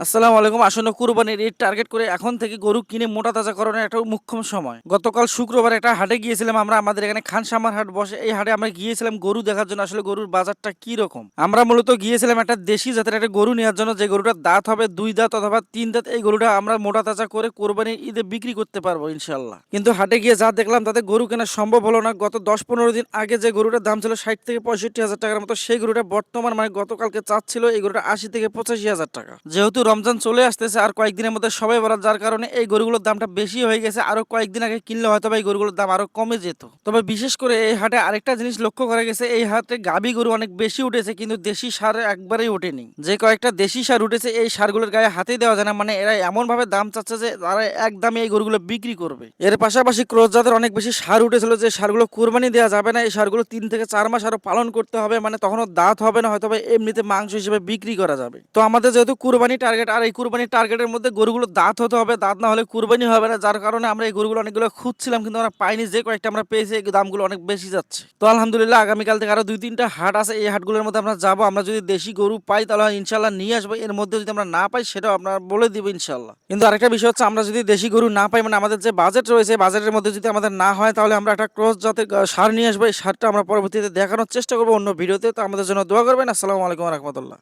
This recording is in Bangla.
আসসালামু আলাইকুম। আসন্ন কুরবানির ঈদ টার্গেট করে এখন থেকে গরু কিনে মোটা তাজাকরণের একটা মোক্ষম সময়। গতকাল শুক্রবার একটা হাটে গিয়েছিলাম আমরা। আমাদের এখানে খানসামার হাট বসে। এই হাটে আমরা গিয়েছিলাম গরু দেখার জন্য, আসলে গরুর বাজারটা কি রকম। আমরা মূলত গিয়েছিলাম একটা দেশি জাতের একটা গরু নেওয়ার জন্য, যে গরুটার দাঁত হবে ২ দাঁত অথবা ৩ দাঁত। এই গরুটা আমরা মোটা তাজা করে কোরবানির ঈদে বিক্রি করতে পারবো ইনশাআল্লাহ। কিন্তু হাটে গিয়ে যা দেখলাম তাতে গরু কেনা সম্ভব হলো না। গত ১০-১৫ দিন আগে যে গরুটার দাম ছিল ৬০ থেকে ৬৫ হাজার টাকার মতো, সেই গরুটা বর্তমান মানে গতকালকে চাচ্ছিল এই গরুটা ৮০ থেকে ৮৫ হাজার টাকা। যেহেতু রমজান চলে আসতেছে আর কয়েকদিনের মধ্যে সবাই বরাত, যার কারণে এই গরুগুলোর দামটা বেশি হয়ে গেছে। আরো কয়েকদিন আগে কিনলে হয়তো এই গরুগুলোর দাম আরো কমে যেত। তবে বিশেষ করে এই হাটে আরেকটা জিনিস লক্ষ্য করা গেছে, এই হাটে গাভী গরু অনেক বেশি উঠেছে, কিন্তু দেশি সার একবারেই ওঠেনি। যে কয়েকটা দেশি সার উঠেছে এই সারগুলোর গায়ে হাতে দেওয়া যায় না, মানে এরা এমন ভাবে দাম চাচ্ছে যে তারা একদমই এই গরুগুলো বিক্রি করবে। এর পাশাপাশি ক্রস জাতের অনেক বেশি সার উঠেছিল, যে সারগুলো কুরবানি দেওয়া যাবে না। এই সারগুলো ৩ থেকে ৪ মাস আরো পালন করতে হবে, মানে তখনও দাঁত হবে না, হয়তো এমনিতে মাংস হিসেবে বিক্রি করা যাবে। তো আমাদের যেহেতু কুরবানি টার্গেট, আর এই কুরবানি টার্গেটের মধ্যে গরুগুলো দাঁত হতে হবে, দাঁত না হলে কুরবানি হবে না। যার কারণে আমরা এই গরুগুলো অনেকগুলো খুঁজছিলাম, কিন্তু আমরা পাইনি। যে কয়েকটা আমরা পেয়েছি এই দামগুলো অনেক বেশি যাচ্ছে। তো আলহামদুলিল্লাহ আগামীকাল থেকে আরো ২-৩টা হাট আছে, এই হাটগুলোর মধ্যে আমরা যাবো। আমরা যদি দেশি গরু পাই তাহলে ইনশাল্লাহ নিয়ে আসবো। এর মধ্যে যদি আমরা না পাই সেটাও আপনার বলে দিব ইনশাল্লাহ। কিন্তু আরেকটা বিষয় হচ্ছে, আমরা যদি দেশি গরু না পাই, মানে আমাদের যে বাজেট রয়েছে বাজেটের মধ্যে যদি আমাদের না হয়, তাহলে আমরা একটা ক্রস জাতের সার নিয়ে আসবো। এই সারটা আমরা পরবর্তীতে দেখানোর চেষ্টা করবো অন্য ভিডিওতে। তো আমাদের জন্য দোয়া করবেন। আসসালামু আলাইকুম রহমতুল্লাহ।